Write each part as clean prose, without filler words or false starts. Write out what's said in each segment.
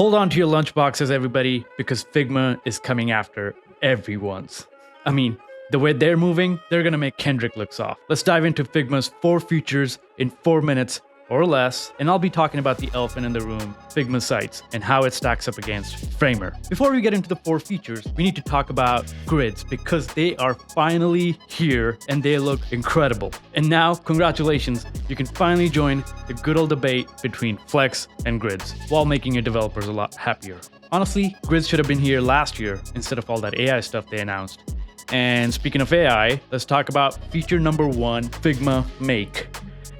Hold on to your lunchboxes, everybody, because Figma is coming after everyone's. I mean, the way they're moving, they're gonna make Kendrick look soft. Let's dive into Figma's 4 features in 4 minutes or less, and I'll be talking about the elephant in the room, Figma Sites, and how it stacks up against Framer. Before we get into the 4 features, we need to talk about grids because they are finally here and they look incredible. And now, congratulations, you can finally join the good old debate between Flex and grids while making your developers a lot happier. Honestly, grids should have been here last year instead of all that AI stuff they announced. And speaking of AI, let's talk about feature number 1, Figma Make.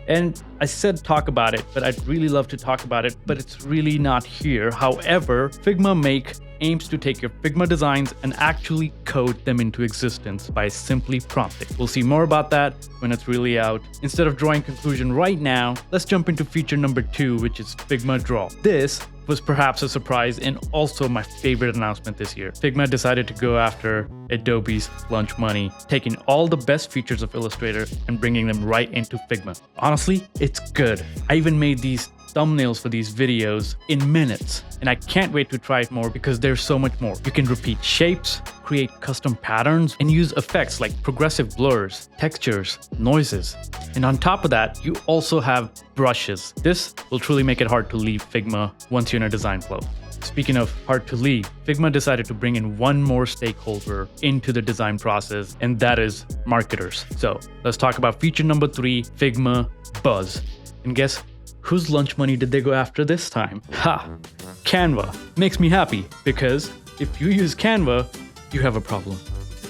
And I said talk about it, but I'd really love to talk about it, but it's really not here. However, Figma Make aims to take your Figma designs and actually code them into existence by simply prompting. We'll see more about that when it's really out. Instead of drawing conclusion right now, let's jump into feature number 2, which is Figma Draw. This was perhaps a surprise and also my favorite announcement this year. Figma decided to go after Adobe's lunch money, taking all the best features of Illustrator and bringing them right into Figma. Honestly, it's good. I even made these thumbnails for these videos in minutes, and I can't wait to try it more because there's so much more. You can repeat shapes, create custom patterns, and use effects like progressive blurs, textures, noises. And on top of that, you also have brushes. This will truly make it hard to leave Figma once you're in a design flow. Speaking of hard to leave, Figma decided to bring in one more stakeholder into the design process, and that is marketers. So let's talk about feature number 3, Figma Buzz. And guess whose lunch money did they go after this time? Ha! Canva. Makes me happy because if you use Canva, you have a problem.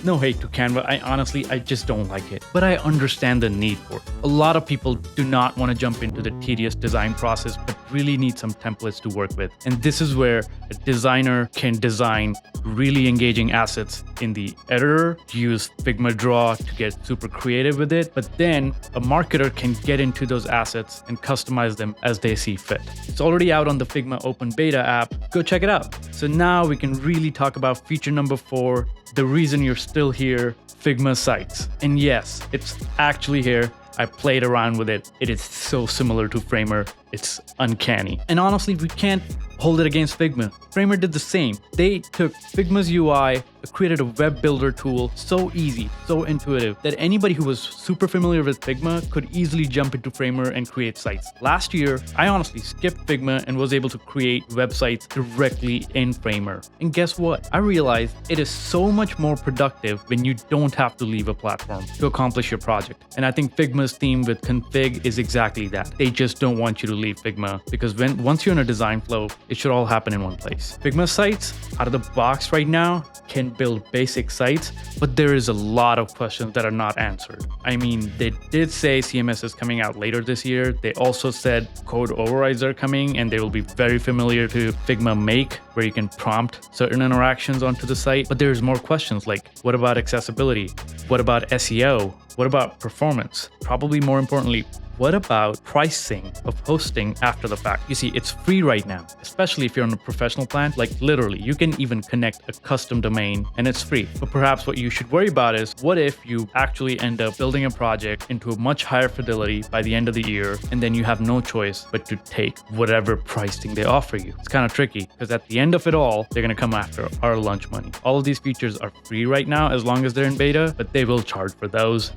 No hate to Canva, I just don't like it. But I understand the need for it. A lot of people do not want to jump into the tedious design process, but really need some templates to work with. And this is where a designer can design really engaging assets in the editor, use Figma Draw to get super creative with it, but then a marketer can get into those assets and customize them as they see fit. It's already out on the Figma Open Beta app. Go check it out. So now we can really talk about feature number 4, the reason you're still here, Figma Sites. And yes, it's actually here. I played around with it. It is so similar to Framer. It's uncanny. And honestly, we can't hold it against Figma. Framer did the same. They took Figma's UI, created a web builder tool, so easy, so intuitive, that anybody who was super familiar with Figma could easily jump into Framer and create sites. Last year, I honestly skipped Figma and was able to create websites directly in Framer. And guess what? I realized it is so much more productive when you don't have to leave a platform to accomplish your project. And I think Figma's theme with config is exactly that. They just don't want you to leave Figma because once you're in a design flow, it should all happen in one place. Figma Sites, out of the box right now, can build basic sites, but there is a lot of questions that are not answered. I mean, they did say CMS is coming out later this year. They also said code overrides are coming and they will be very familiar to Figma Make, where you can prompt certain interactions onto the site. But there's more questions like, what about accessibility? What about SEO? What about performance? Probably more importantly, what about pricing of hosting after the fact? You see, it's free right now, especially if you're on a professional plan. Like literally, you can even connect a custom domain and it's free. But perhaps what you should worry about is what if you actually end up building a project into a much higher fidelity by the end of the year, and then you have no choice but to take whatever pricing they offer you. It's kind of tricky because at the end of it all, they're going to come after our lunch money. All of these features are free right now as long as they're in beta, but they will charge for those.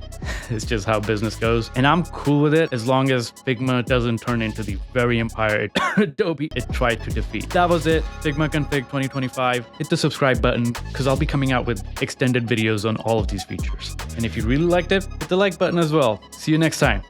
It's just how business goes. And I'm cool with it as long as Figma doesn't turn into the very empire Adobe it tried to defeat. That was it. Figma Config 2025. Hit the subscribe button because I'll be coming out with extended videos on all of these features. And if you really liked it, hit the like button as well. See you next time.